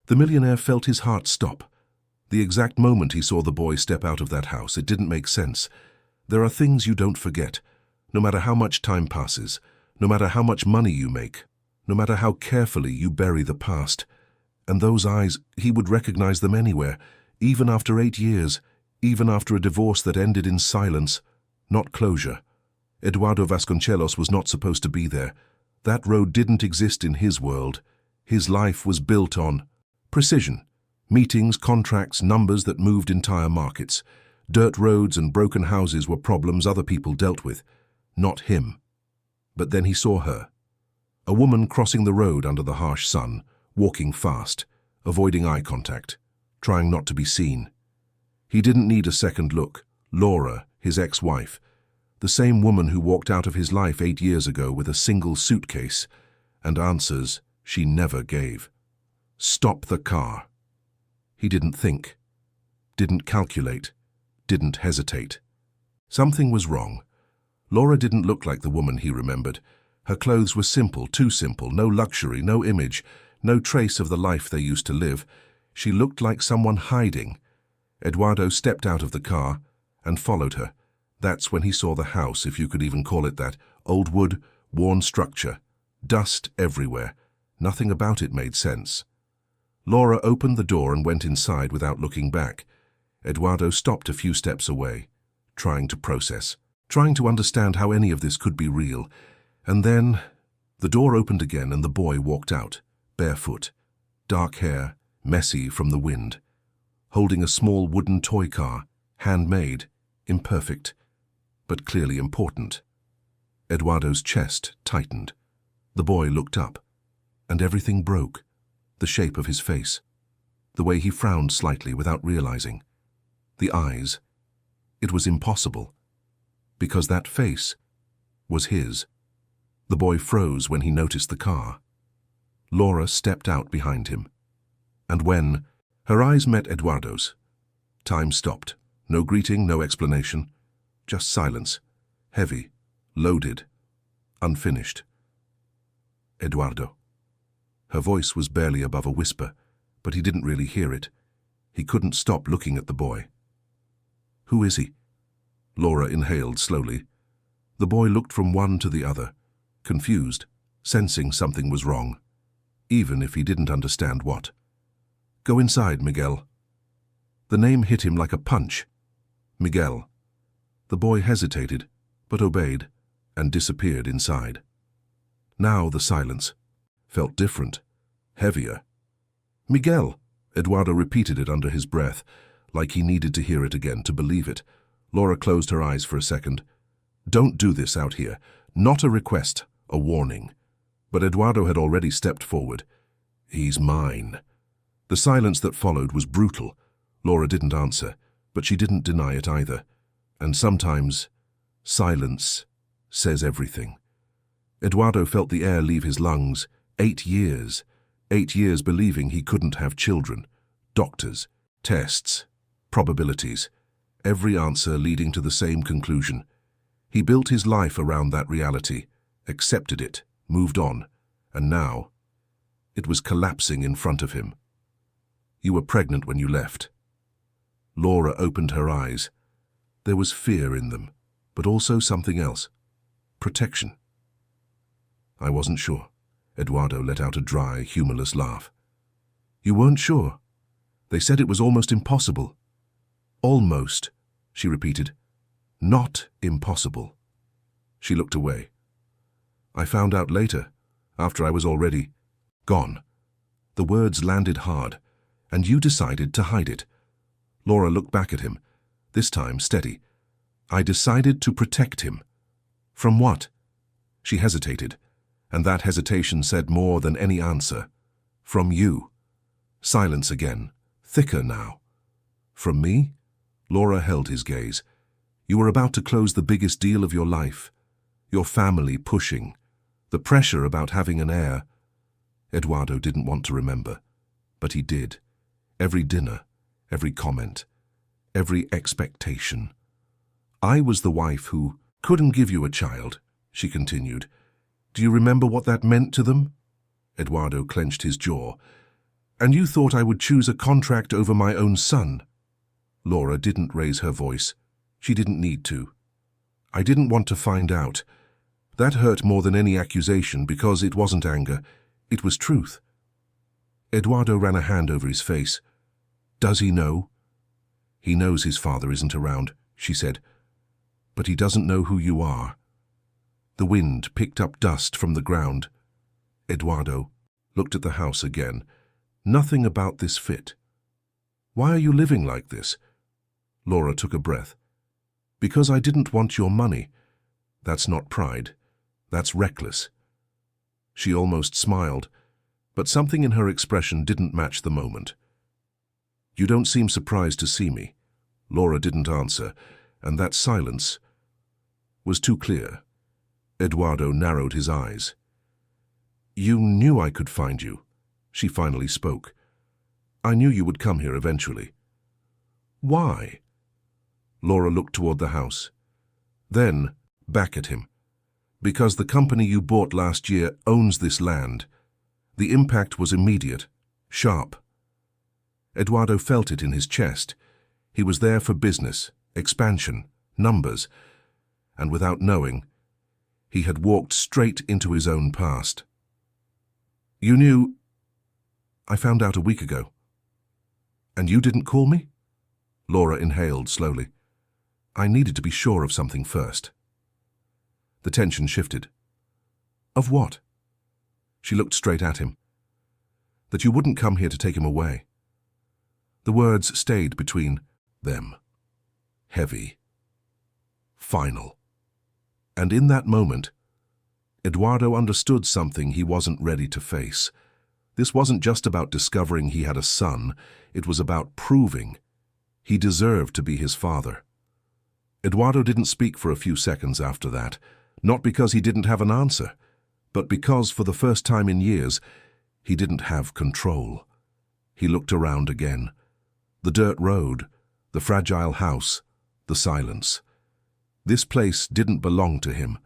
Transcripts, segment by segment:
The millionaire felt his heart stop. The exact moment he saw the boy step out of that house, it didn't make sense. There are things you don't forget, no matter how much time passes, no matter how much money you make, no matter how carefully you bury the past. And those eyes, he would recognize them anywhere, even after 8 years, even after a divorce that ended in silence, not closure. Eduardo Vasconcelos was not supposed to be there. That road didn't exist in his world. His life was built on precision. Meetings, contracts, numbers that moved entire markets. Dirt roads and broken houses were problems other people dealt with, not him. But then he saw her. A woman crossing the road under the harsh sun, walking fast, avoiding eye contact, trying not to be seen. He didn't need a second look. Laura, his ex-wife, the same woman who walked out of his life 8 years ago with a single suitcase, and answers she never gave. Stop the car. He didn't think, didn't calculate, didn't hesitate. Something was wrong. Laura didn't look like the woman he remembered. Her clothes were simple, too simple, no luxury, no image, no trace of the life they used to live. She looked like someone hiding. Eduardo stepped out of the car and followed her. That's when he saw the house, if you could even call it that. Old wood, worn structure, dust everywhere. Nothing about it made sense. Laura opened the door and went inside without looking back. Eduardo stopped a few steps away, trying to process, trying to understand how any of this could be real. And then the door opened again and the boy walked out, barefoot, dark hair, messy from the wind, holding a small wooden toy car, handmade, imperfect, but clearly important. Eduardo's chest tightened. The boy looked up, and everything broke. The shape of his face, the way he frowned slightly without realizing. The eyes. It was impossible, because that face was his. The boy froze when he noticed the car. Laura stepped out behind him, and when her eyes met Eduardo's, time stopped. No greeting, no explanation, just silence, heavy, loaded, unfinished. Eduardo. Her voice was barely above a whisper, but he didn't really hear it. He couldn't stop looking at the boy. Who is he? Laura inhaled slowly. The boy looked from one to the other, confused, sensing something was wrong, even if he didn't understand what. Go inside, Miguel. The name hit him like a punch. Miguel. The boy hesitated, but obeyed, and disappeared inside. Now the silence felt different, heavier. Miguel, Eduardo repeated it under his breath, like he needed to hear it again to believe it. Laura closed her eyes for a second. Don't do this out here. Not a request, a warning. But Eduardo had already stepped forward. He's mine. The silence that followed was brutal. Laura didn't answer, but she didn't deny it either. And sometimes, silence says everything. Eduardo felt the air leave his lungs. 8 years. 8 years believing he couldn't have children. Doctors, tests, probabilities. Every answer leading to the same conclusion. He built his life around that reality, accepted it, moved on, and now it was collapsing in front of him. You were pregnant when you left. Laura opened her eyes. There was fear in them, but also something else. Protection. I wasn't sure. Eduardo let out a dry, humorless laugh. You weren't sure? They said it was almost impossible. Almost, she repeated. Not impossible. She looked away. I found out later, after I was already gone. The words landed hard, and you decided to hide it. Laura looked back at him, this time steady. I decided to protect him. From what? She hesitated, and that hesitation said more than any answer. From you. Silence again, thicker now. From me? Laura held his gaze. You were about to close the biggest deal of your life. Your family pushing. The pressure about having an heir. Eduardo didn't want to remember, but he did. Every dinner, every comment, every expectation. I was the wife who couldn't give you a child, she continued. Do you remember what that meant to them? Eduardo clenched his jaw. And you thought I would choose a contract over my own son? Laura didn't raise her voice. She didn't need to. I didn't want to find out. That hurt more than any accusation because it wasn't anger, it was truth. Eduardo ran a hand over his face. Does he know? He knows his father isn't around, she said. But he doesn't know who you are. The wind picked up dust from the ground. Eduardo looked at the house again. Nothing about this fit. Why are you living like this? Laura took a breath. Because I didn't want your money. That's not pride. That's reckless. She almost smiled, but something in her expression didn't match the moment. You don't seem surprised to see me. Laura didn't answer, and that silence was too clear. Eduardo narrowed his eyes. You knew I could find you, she finally spoke. I knew you would come here eventually. Why? Laura looked toward the house. Then, back at him. Because the company you bought last year owns this land. The impact was immediate, sharp. Eduardo felt it in his chest. He was there for business, expansion, numbers, and without knowing, he had walked straight into his own past. You knew... I found out a week ago. And you didn't call me? Laura inhaled slowly. I needed to be sure of something first. The tension shifted. Of what? She looked straight at him. That you wouldn't come here to take him away. The words stayed between them. Heavy. Final. And in that moment, Eduardo understood something he wasn't ready to face. This wasn't just about discovering he had a son, it was about proving he deserved to be his father. Eduardo didn't speak for a few seconds after that, not because he didn't have an answer, but because for the first time in years, he didn't have control. He looked around again. The dirt road, the fragile house, the silence. This place didn't belong to him,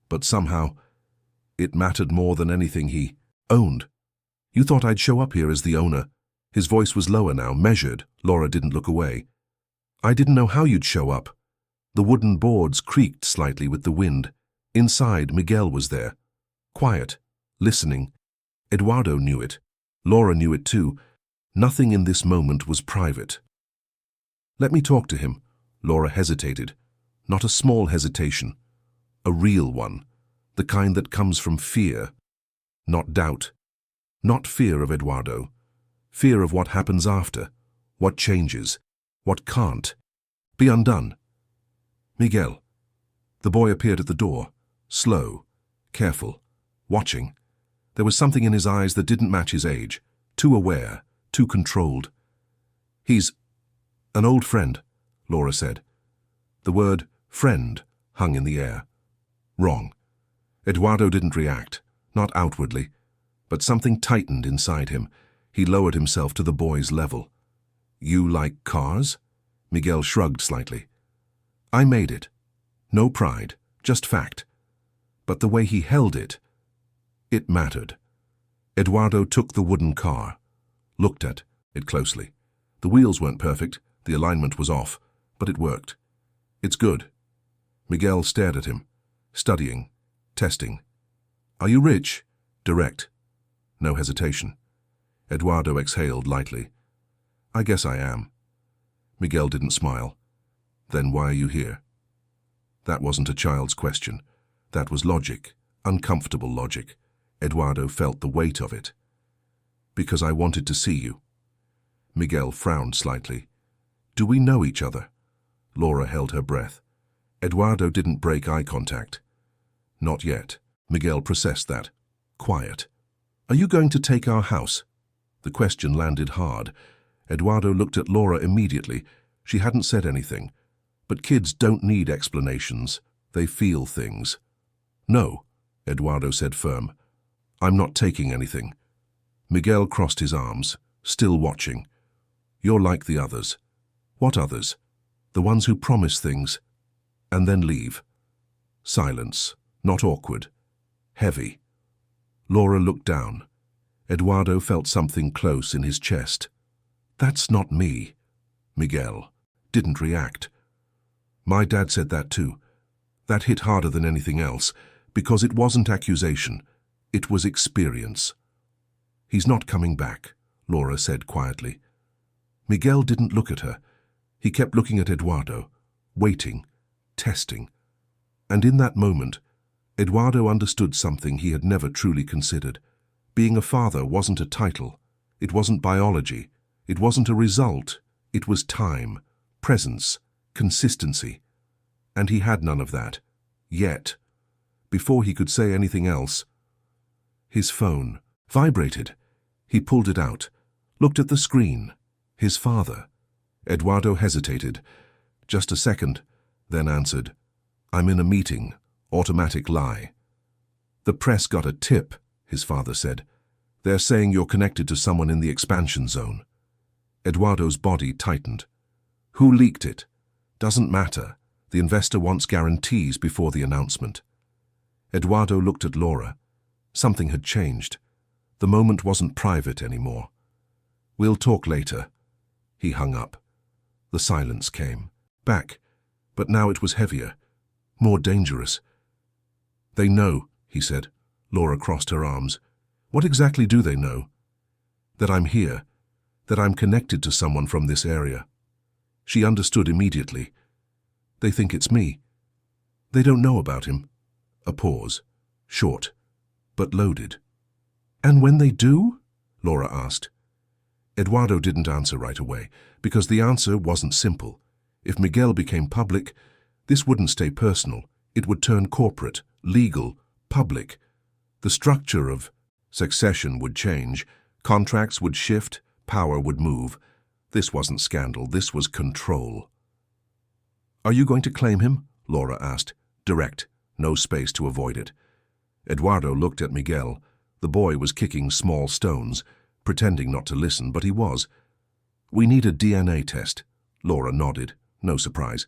but somehow it mattered more than anything he owned. You thought I'd show up here as the owner. His voice was lower now, measured. Laura didn't look away. I didn't know how you'd show up. The wooden boards creaked slightly with the wind. Inside, Miguel was there. Quiet, listening. Eduardo knew it. Laura knew it too. Nothing in this moment was private. Let me talk to him. Laura hesitated. Not a small hesitation. A real one. The kind that comes from fear. Not doubt. Not fear of Eduardo. Fear of what happens after. What changes. What can't. Be undone. Miguel. The boy appeared at the door. Slow. Careful. Watching. There was something in his eyes that didn't match his age. Too aware. Too controlled. He's an old friend, Laura said. The word friend hung in the air. Wrong. Eduardo didn't react, not outwardly, but something tightened inside him. He lowered himself to the boy's level. You like cars? Miguel shrugged slightly. I made it. No pride, just fact. But the way he held it, it mattered. Eduardo took the wooden car, looked at it closely. The wheels weren't perfect, the alignment was off, but it worked. It's good. Miguel stared at him, studying, testing. Are you rich? Direct. No hesitation. Eduardo exhaled lightly. I guess I am. Miguel didn't smile. Then why are you here? That wasn't a child's question. That was logic, uncomfortable logic. Eduardo felt the weight of it. Because I wanted to see you. Miguel frowned slightly. Do we know each other? Laura held her breath. Eduardo didn't break eye contact. Not yet. Miguel processed that. Quiet. Are you going to take our house? The question landed hard. Eduardo looked at Laura immediately. She hadn't said anything. But kids don't need explanations. They feel things. No, Eduardo said firm. I'm not taking anything. Miguel crossed his arms, still watching. You're like the others. What others? The ones who promise things and then leave. Silence, not awkward. Heavy. Laura looked down. Eduardo felt something close in his chest. "That's not me." Miguel didn't react. "My dad said that too." That hit harder than anything else, because it wasn't accusation, it was experience. "He's not coming back," Laura said quietly. Miguel didn't look at her. He kept looking at Eduardo, waiting, testing. And in that moment, Eduardo understood something he had never truly considered. Being a father wasn't a title. It wasn't biology. It wasn't a result. It was time, presence, consistency. And he had none of that. Yet. Before he could say anything else, his phone vibrated. He pulled it out, looked at the screen. His father. Eduardo hesitated. Just a second, then answered, "I'm in a meeting." Automatic lie. "The press got a tip," his father said. "They're saying you're connected to someone in the expansion zone." Eduardo's body tightened. "Who leaked it?" "Doesn't matter. The investor wants guarantees before the announcement." Eduardo looked at Laura. Something had changed. The moment wasn't private anymore. "We'll talk later." He hung up. The silence came. Back. But now it was heavier. More dangerous. "They know," he said. Laura crossed her arms. "What exactly do they know?" "That I'm here. That I'm connected to someone from this area." She understood immediately. "They think it's me. They don't know about him." A pause. Short, but loaded. "And when they do?" Laura asked. Eduardo didn't answer right away, because the answer wasn't simple. If Miguel became public, this wouldn't stay personal. It would turn corporate, legal, public. The structure of succession would change, contracts would shift, power would move. This wasn't scandal, this was control. "Are you going to claim him?" Laura asked. Direct, no space to avoid it. Eduardo looked at Miguel. The boy was kicking small stones, pretending not to listen, but he was. "We need a DNA test." Laura nodded. No surprise.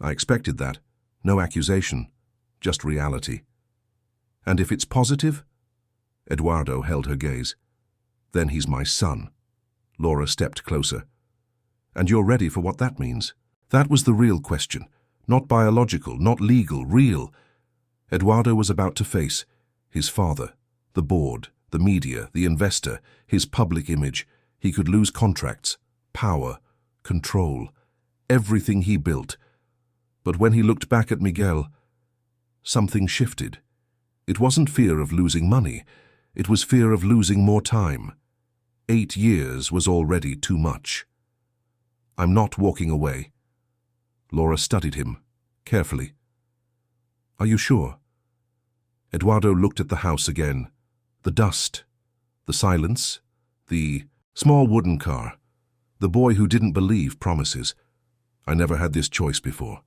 "I expected that. No accusation, just reality." "And if it's positive?" Eduardo held her gaze. "Then he's my son." Laura stepped closer. "And you're ready for what that means?" That was the real question. Not biological, not legal, real. Eduardo was about to face his father, the board, the media, the investor, his public image. He could lose contracts, power, control, everything he built. But when he looked back at Miguel, something shifted. It wasn't fear of losing money. It was fear of losing more time. 8 years was already too much. "I'm not walking away." Laura studied him, carefully. "Are you sure?" Eduardo looked at the house again. The dust, the silence, the small wooden car, the boy who didn't believe promises. "I never had this choice before."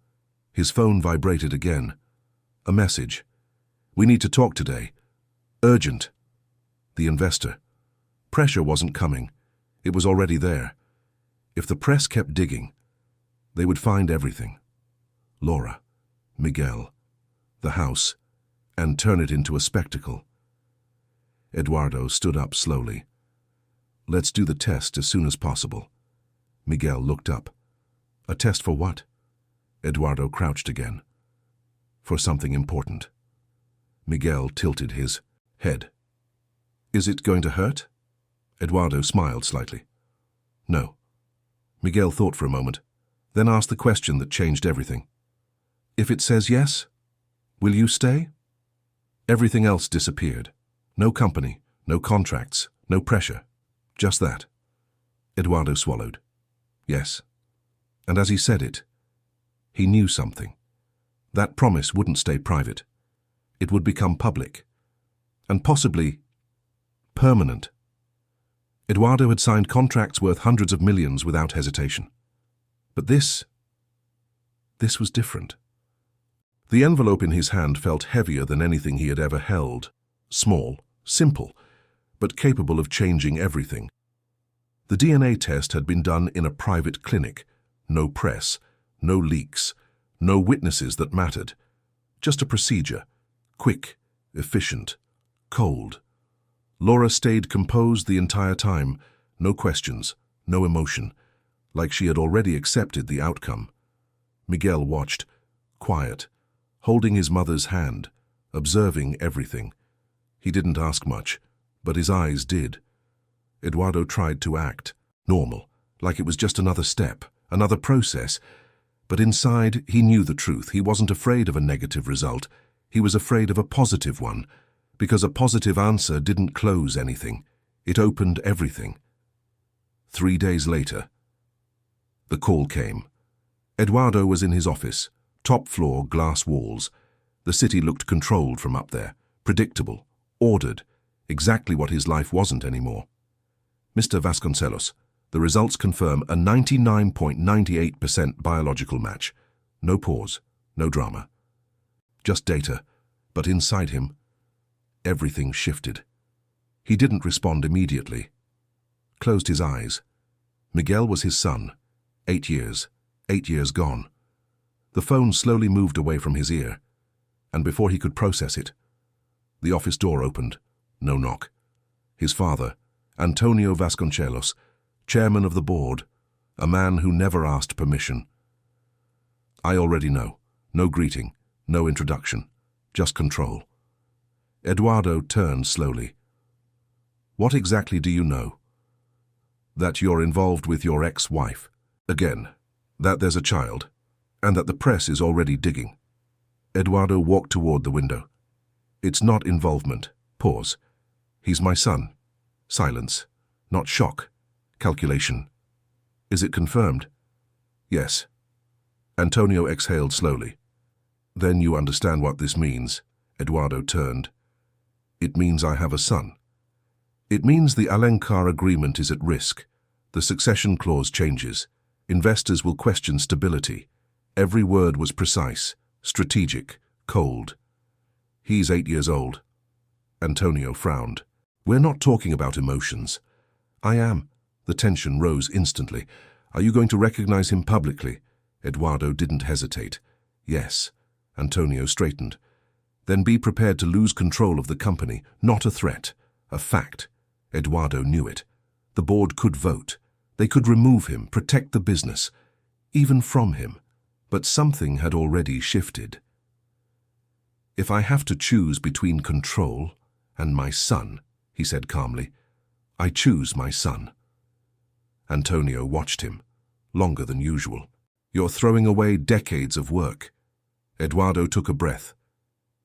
His phone vibrated again. A message. "We need to talk today. Urgent." The investor. Pressure wasn't coming. It was already there. If the press kept digging, they would find everything. Laura, Miguel, the house, and turn it into a spectacle. Eduardo stood up slowly. "Let's do the test as soon as possible." Miguel looked up. "A test for what?" Eduardo crouched again. "For something important." Miguel tilted his head. "Is it going to hurt?" Eduardo smiled slightly. "No." Miguel thought for a moment, then asked the question that changed everything. "If it says yes, will you stay?" Everything else disappeared. No company, no contracts, no pressure. Just that. Eduardo swallowed. Yes. And as he said it, he knew something. That promise wouldn't stay private. It would become public. And possibly permanent. Eduardo had signed contracts worth hundreds of millions without hesitation. But this was different. The envelope in his hand felt heavier than anything he had ever held. Small, simple, but capable of changing everything. The DNA test had been done in a private clinic. No press, no leaks, no witnesses that mattered. Just a procedure. Quick, efficient, cold. Laura stayed composed the entire time, no questions, no emotion, like she had already accepted the outcome. Miguel watched, quiet, holding his mother's hand, observing everything. He didn't ask much, but his eyes did. Eduardo tried to act normal, like it was just another step, another process. But inside, he knew the truth. He wasn't afraid of a negative result. He was afraid of a positive one, because a positive answer didn't close anything. It opened everything. 3 days later, the call came. Eduardo was in his office, top floor, glass walls. The city looked controlled from up there, predictable, ordered, exactly what his life wasn't anymore. Mr. Vasconcelos, the results confirm a 99.98% biological match. No pause, no drama. Just data, but inside him, everything shifted. He didn't respond immediately. Closed his eyes. Miguel was his son. 8 years. 8 years gone. The phone slowly moved away from his ear, and before he could process it, the office door opened. No knock. His father, Antonio Vasconcelos, chairman of the board, a man who never asked permission. I already know. No greeting, no introduction, just control. Eduardo turned slowly. What exactly do you know? That you're involved with your ex-wife. Again, that there's a child, and that the press is already digging. Eduardo walked toward the window. It's not involvement. Pause. He's my son. Silence. Not shock. Calculation. Is it confirmed? Yes. Antonio exhaled slowly. Then you understand what this means. Eduardo turned. It means I have a son. It means the Alencar agreement is at risk. The succession clause changes. Investors will question stability. Every word was precise, strategic, cold. He's 8 years old. Antonio frowned. We're not talking about emotions. I am. The tension rose instantly. Are you going to recognize him publicly? Eduardo didn't hesitate. Yes. Antonio straightened. Then be prepared to lose control of the company, not a threat, a fact. Eduardo knew it. The board could vote. They could remove him, protect the business, even from him. But something had already shifted. If I have to choose between control and my son, he said calmly, I choose my son. Antonio watched him, longer than usual. You're throwing away decades of work. Eduardo took a breath.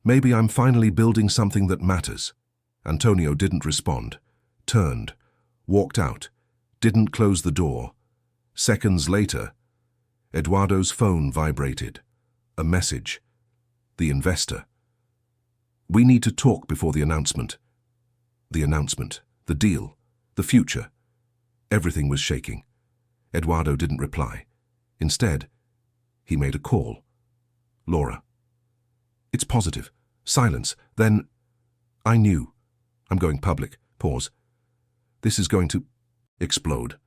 Maybe I'm finally building something that matters. Antonio didn't respond, turned, walked out, didn't close the door. Seconds later, Eduardo's phone vibrated. A message. The investor. We need to talk before the announcement. The announcement, the deal, the future. Everything was shaking. Eduardo didn't reply. Instead, he made a call. Laura. It's positive. Silence. Then, I knew. I'm going public. Pause. This is going to explode.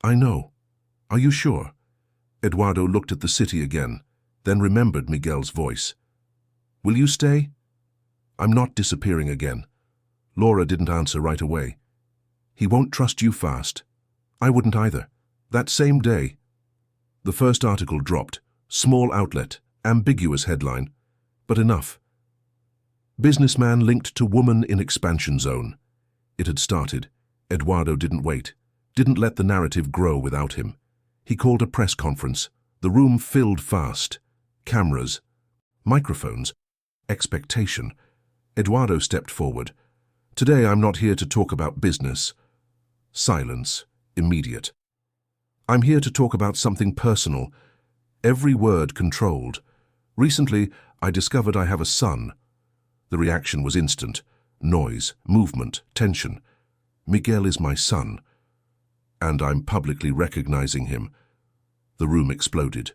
I know. Are you sure? Eduardo looked at the city again, then remembered Miguel's voice. Will you stay? I'm not disappearing again. Laura didn't answer right away. He won't trust you fast. I wouldn't either. That same day, the first article dropped. Small outlet, ambiguous headline, but enough. Businessman linked to woman in expansion zone. It had started. Eduardo didn't wait, didn't let the narrative grow without him. He called a press conference. The room filled fast. Cameras, microphones, expectation. Eduardo stepped forward. Today I'm not here to talk about business. Silence, immediate. I'm here to talk about something personal. Every word controlled. Recently, I discovered I have a son. The reaction was instant. Noise, movement, tension. Miguel is my son. And I'm publicly recognizing him. The room exploded.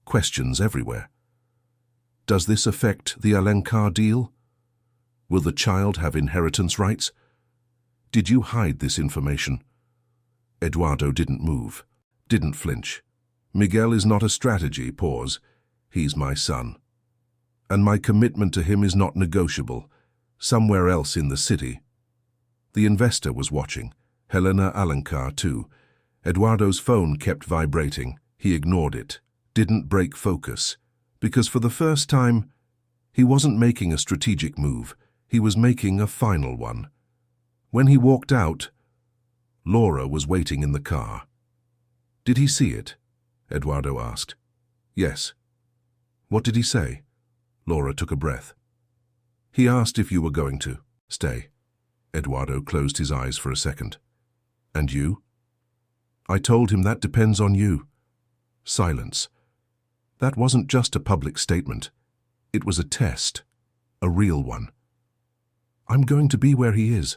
Questions everywhere. Does this affect the Alencar deal? Will the child have inheritance rights? Did you hide this information? Eduardo didn't move, didn't flinch. Miguel is not a strategy, pause. He's my son. And my commitment to him is not negotiable. Somewhere else in the city. The investor was watching. Helena Alencar, too. Eduardo's phone kept vibrating. He ignored it. Didn't break focus. Because for the first time, he wasn't making a strategic move. He was making a final one. When he walked out, Laura was waiting in the car. "Did he see it?" Eduardo asked. "Yes." "What did he say?" Laura took a breath. "He asked if you were going to stay." Eduardo closed his eyes for a second. "And you?" "I told him that depends on you." Silence. That wasn't just a public statement. It was a test. A real one. "I'm going to be where he is."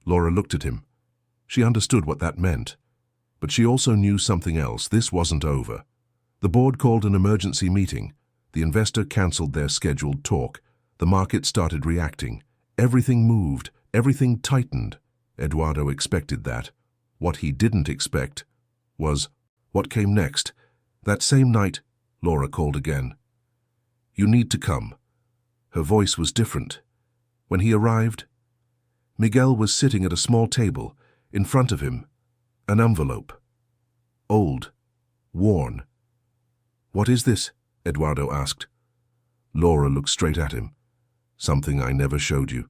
Laura looked at him. She understood what that meant. But she also knew something else. This wasn't over. The board called an emergency meeting. The investor cancelled their scheduled talk. The market started reacting. Everything moved. Everything tightened. Eduardo expected that. What he didn't expect was what came next. That same night, Laura called again. "You need to come." Her voice was different. When he arrived, Miguel was sitting at a small table. In front of him, an envelope. Old. Worn. "What is this?" Eduardo asked. Laura looked straight at him. "Something I never showed you."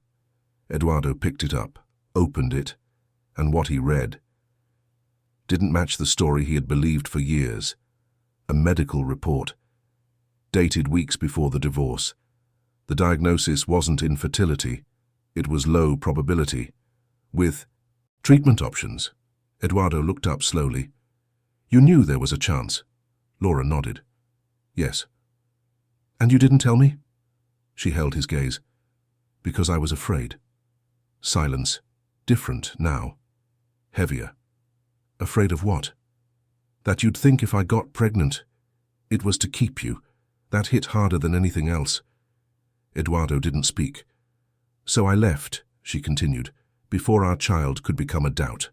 Eduardo picked it up, opened it, and what he read didn't match the story he had believed for years. A medical report, dated weeks before the divorce. The diagnosis wasn't infertility, it was low probability, with treatment options. Eduardo looked up slowly. "You knew there was a chance?" Laura nodded. "Yes." "And you didn't tell me?" She held his gaze. "Because I was afraid." Silence. Different now. Heavier. "Afraid of what?" "That you'd think if I got pregnant, it was to keep you." That hit harder than anything else. Eduardo didn't speak. "So I left," she continued, "before our child could become a doubt."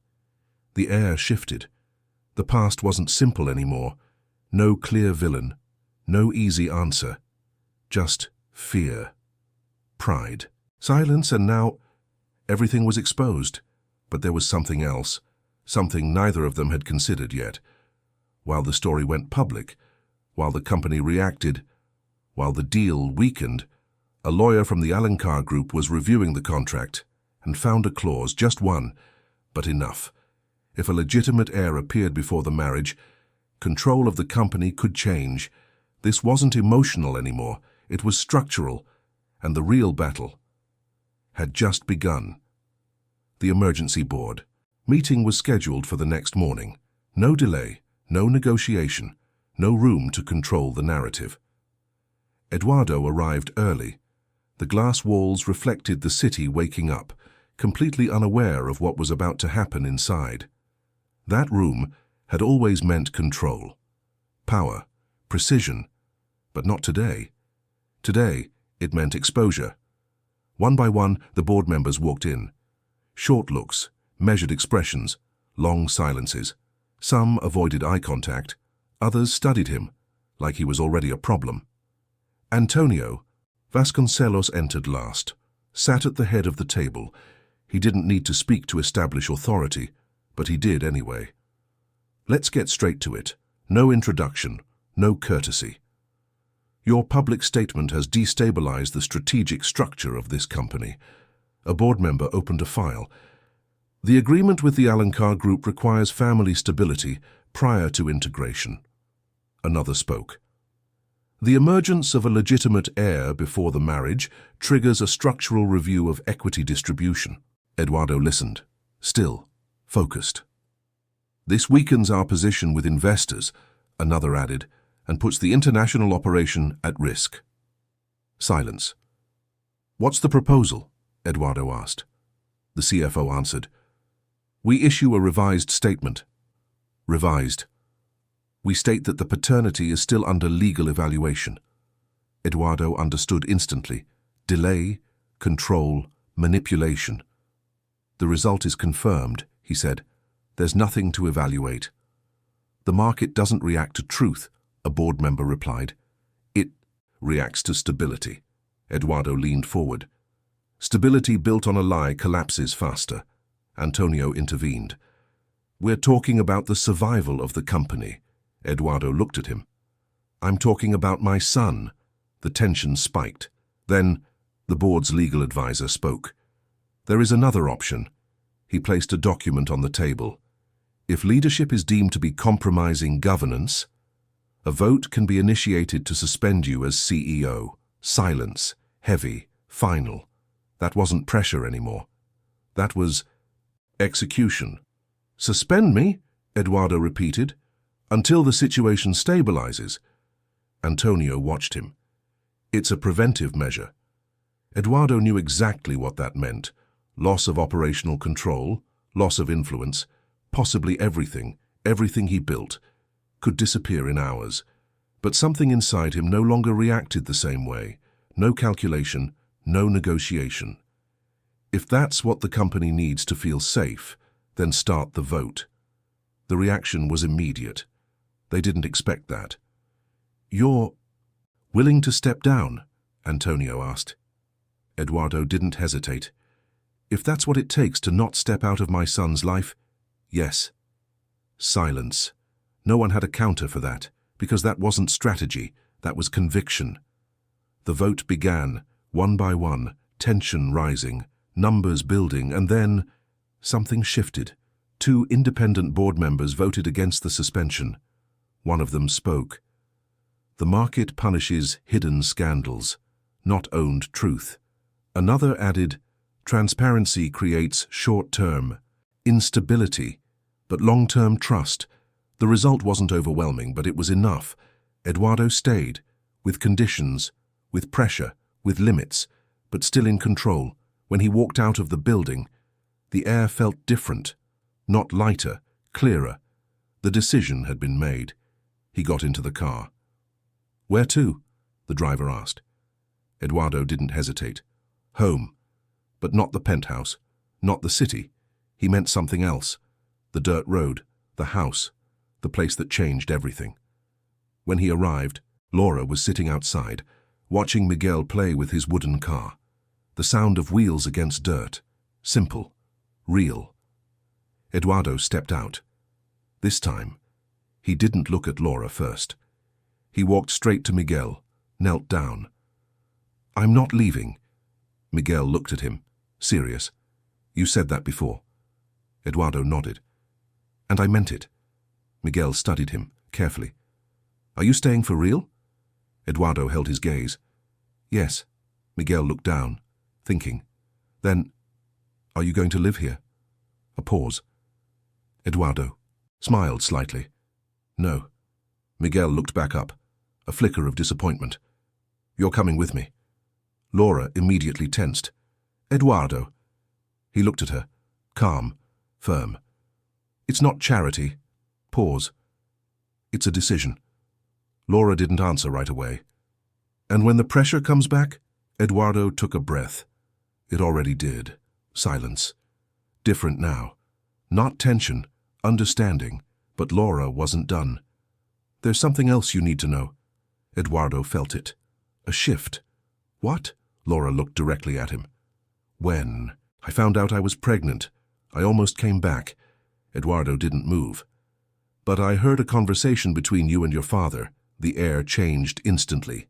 The air shifted. The past wasn't simple anymore. No clear villain. No easy answer. Just fear. Pride. Silence, and now everything was exposed. But there was something else. Something neither of them had considered yet. While the story went public, while the company reacted, while the deal weakened, a lawyer from the Alencar Group was reviewing the contract and found a clause, just one, but enough. If a legitimate heir appeared before the marriage, control of the company could change. This wasn't emotional anymore, it was structural, and the real battle had just begun. The emergency board meeting was scheduled for the next morning. No delay, no negotiation, no room to control the narrative. Eduardo arrived early. The glass walls reflected the city waking up, completely unaware of what was about to happen inside. That room had always meant control, power, precision, but not today. Today, it meant exposure. One by one, the board members walked in. Short looks, measured expressions, long silences. Some avoided eye contact, others studied him, like he was already a problem. Antonio Vasconcelos entered last, sat at the head of the table. He didn't need to speak to establish authority, but he did anyway. "Let's get straight to it. No introduction, no courtesy. Your public statement has destabilized the strategic structure of this company." A board member opened a file. "The agreement with the Alencar Group requires family stability prior to integration." Another spoke. "The emergence of a legitimate heir before the marriage triggers a structural review of equity distribution." Eduardo listened, still, focused. "This weakens our position with investors," another added, "and puts the international operation at risk." Silence. "What's the proposal?" Eduardo asked. The CFO answered, "We issue a revised statement." Revised. "We state that the paternity is still under legal evaluation." Eduardo understood instantly. Delay, control, manipulation. "The result is confirmed," he said. "There's nothing to evaluate." "The market doesn't react to truth," a board member replied. "It reacts to stability." Eduardo leaned forward. Stability built on a lie collapses faster. Antonio intervened. We're talking about the survival of the company. Eduardo looked at him. I'm talking about my son. The tension spiked. Then, the board's legal advisor spoke. There is another option. He placed a document on the table. If leadership is deemed to be compromising governance, a vote can be initiated to suspend you as CEO. Silence. Heavy. Final. That wasn't pressure anymore. That was execution. Suspend me, Eduardo repeated, until the situation stabilizes. Antonio watched him. It's a preventive measure. Eduardo knew exactly what that meant. Loss of operational control, loss of influence, possibly everything he built, could disappear in hours. But something inside him no longer reacted the same way. No calculation, no negotiation. If that's what the company needs to feel safe, then start the vote. The reaction was immediate. They didn't expect that. You're willing to step down? Antonio asked. Eduardo didn't hesitate. If that's what it takes to not step out of my son's life, yes. Silence. No one had a counter for that, because that wasn't strategy, that was conviction. The vote began, one by one, tension rising, numbers building, and then something shifted. 2 independent board members voted against the suspension. One of them spoke. The market punishes hidden scandals, not owned truth. Another added, transparency creates short-term instability, but long-term trust. The result wasn't overwhelming, but it was enough. Eduardo stayed, with conditions, with pressure, with limits, but still in control. When he walked out of the building, the air felt different, not lighter, clearer. The decision had been made. He got into the car. Where to? The driver asked. Eduardo didn't hesitate. Home. But not the penthouse, not the city. He meant something else. The dirt road, the house, the place that changed everything. When he arrived, Laura was sitting outside, watching Miguel play with his wooden car. The sound of wheels against dirt. Simple. Real. Eduardo stepped out. This time, he didn't look at Laura first. He walked straight to Miguel, knelt down. I'm not leaving. Miguel looked at him, serious. You said that before. Eduardo nodded. And I meant it. Miguel studied him, carefully. Are you staying for real? Eduardo held his gaze. Yes. Miguel looked down, thinking. Then, are you going to live here? A pause. Eduardo smiled slightly. No. Miguel looked back up, a flicker of disappointment. You're coming with me. Laura immediately tensed. Eduardo. He looked at her, calm, firm. It's not charity. Pause. It's a decision. Laura didn't answer right away. And when the pressure comes back, Eduardo took a breath. It already did. Silence. Different now. Not tension, understanding, but Laura wasn't done. There's something else you need to know. Eduardo felt it. A shift. What? Laura looked directly at him. When I found out I was pregnant, I almost came back. Eduardo didn't move. But I heard a conversation between you and your father. The air changed instantly.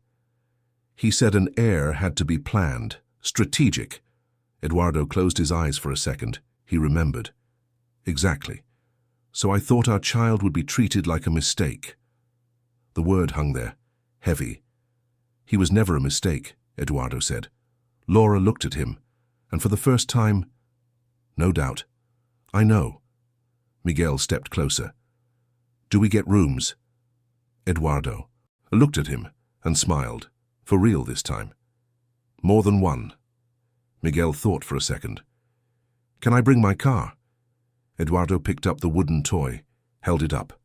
He said an heir had to be planned, strategic. Eduardo closed his eyes for a second. He remembered. Exactly. So I thought our child would be treated like a mistake. The word hung there, heavy. He was never a mistake, Eduardo said. Laura looked at him, and for the first time, no doubt. I know. Miguel stepped closer. Do we get rooms? Eduardo looked at him and smiled, for real this time. More than one. Miguel thought for a second. Can I bring my car? Eduardo picked up the wooden toy, held it up.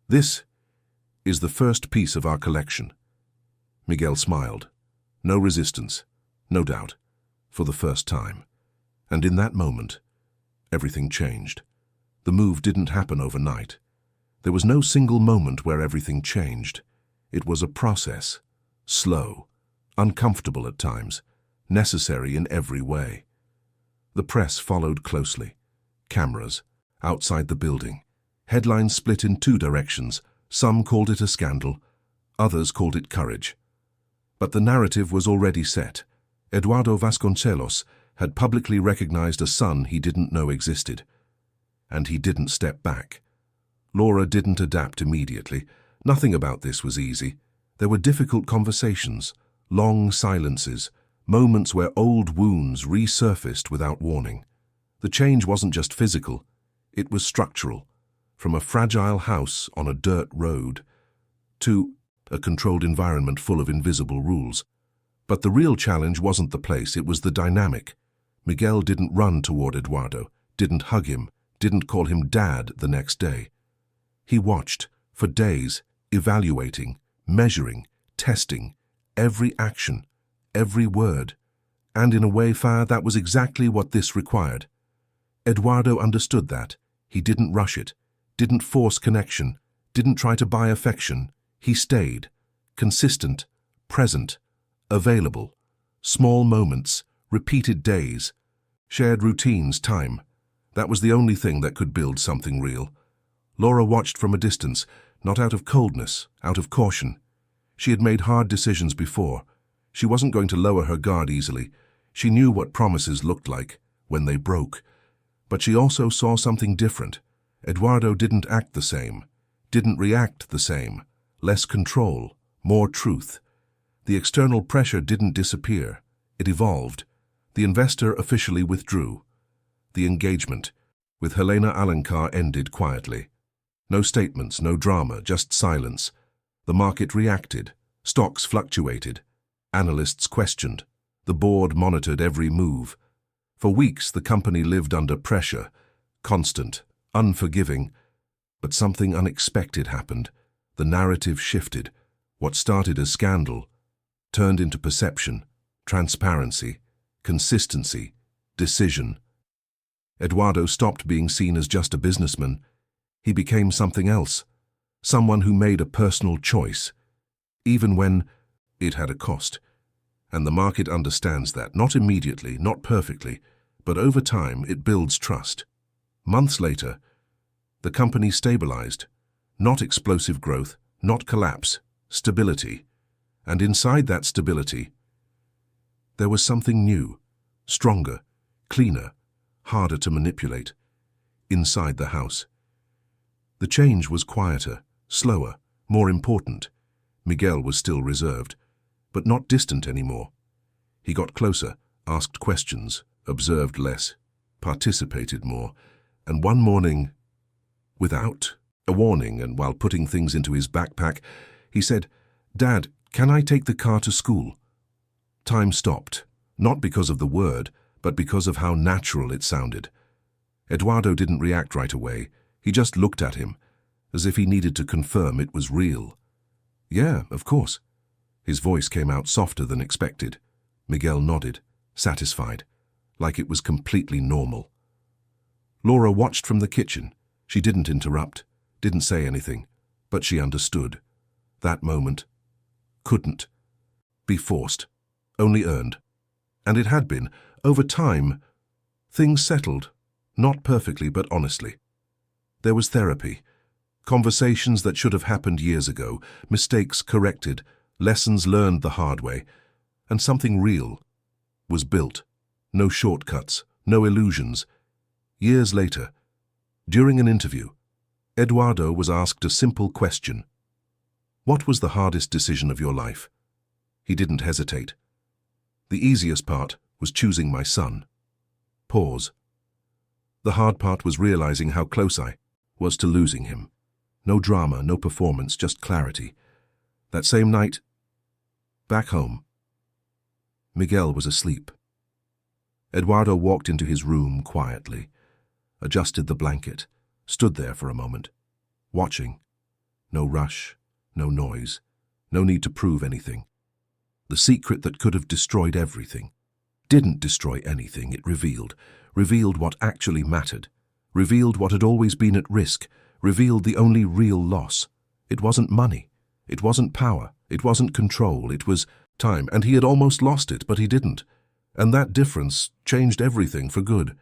This is the first piece of our collection. Miguel smiled. No resistance, no doubt, for the first time. And in that moment, everything changed. The move didn't happen overnight. There was no single moment where everything changed. It was a process, slow, uncomfortable at times, necessary in every way. The press followed closely. Cameras, outside the building. Headlines split in two directions. Some called it a scandal, others called it courage. But the narrative was already set. Eduardo Vasconcelos had publicly recognized a son he didn't know existed. And he didn't step back. Laura didn't adapt immediately. Nothing about this was easy. There were difficult conversations, long silences, moments where old wounds resurfaced without warning. The change wasn't just physical, it was structural. From a fragile house on a dirt road to a controlled environment full of invisible rules. But the real challenge wasn't the place, it was the dynamic. Miguel didn't run toward Eduardo, didn't hug him, didn't call him Dad the next day. He watched, for days, evaluating, measuring, testing, every action, every word. And in a way, that was exactly what this required. Eduardo understood that. He didn't rush it, didn't force connection, didn't try to buy affection. He stayed, consistent, present, available. Small moments, repeated days, shared routines, time. That was the only thing that could build something real. Laura watched from a distance, not out of coldness, out of caution. She had made hard decisions before. She wasn't going to lower her guard easily. She knew what promises looked like when they broke. But she also saw something different. Eduardo didn't act the same, didn't react the same. Less control, more truth. The external pressure didn't disappear. It evolved. The investor officially withdrew. The engagement with Helena Alencar ended quietly. No statements, no drama, just silence. The market reacted. Stocks fluctuated. Analysts questioned. The board monitored every move. For weeks, the company lived under pressure, constant, unforgiving. But something unexpected happened. The narrative shifted. What started as scandal turned into perception, transparency, consistency, decision. Eduardo stopped being seen as just a businessman. He became something else, someone who made a personal choice, even when it had a cost. And the market understands that, not immediately, not perfectly, but over time it builds trust. Months later, the company stabilized. Not explosive growth, not collapse, stability. And inside that stability, there was something new, stronger, cleaner, harder to manipulate. Inside the house. The change was quieter, slower, more important. Miguel was still reserved, but not distant anymore. He got closer, asked questions, observed less, participated more, and one morning, without a warning and while putting things into his backpack, he said, "Dad, can I take the car to school?" Time stopped, not because of the word, but because of how natural it sounded. Eduardo didn't react right away. He just looked at him, as if he needed to confirm it was real. "Yeah, of course." His voice came out softer than expected. Miguel nodded, satisfied, like it was completely normal. Laura watched from the kitchen. She didn't interrupt, didn't say anything, but she understood. That moment couldn't be forced, only earned. And it had been. Over time, things settled, not perfectly but honestly. There was therapy, conversations that should have happened years ago, mistakes corrected, lessons learned the hard way, and something real was built. No shortcuts, no illusions. Years later, during an interview, Eduardo was asked a simple question. "What was the hardest decision of your life?" He didn't hesitate. "The easiest part was choosing my son." Pause. The hard part was realizing how close I was to losing him. No drama, no performance, just clarity. That same night, back home, Miguel was asleep. Eduardo walked into his room quietly, adjusted the blanket, stood there for a moment, watching. No rush, no noise, no need to prove anything. The secret that could have destroyed everything didn't destroy anything. It revealed what actually mattered, revealed what had always been at risk, revealed the only real loss. It wasn't money, it wasn't power, it wasn't control, it was time, and he had almost lost it, but he didn't. And that difference changed everything for good.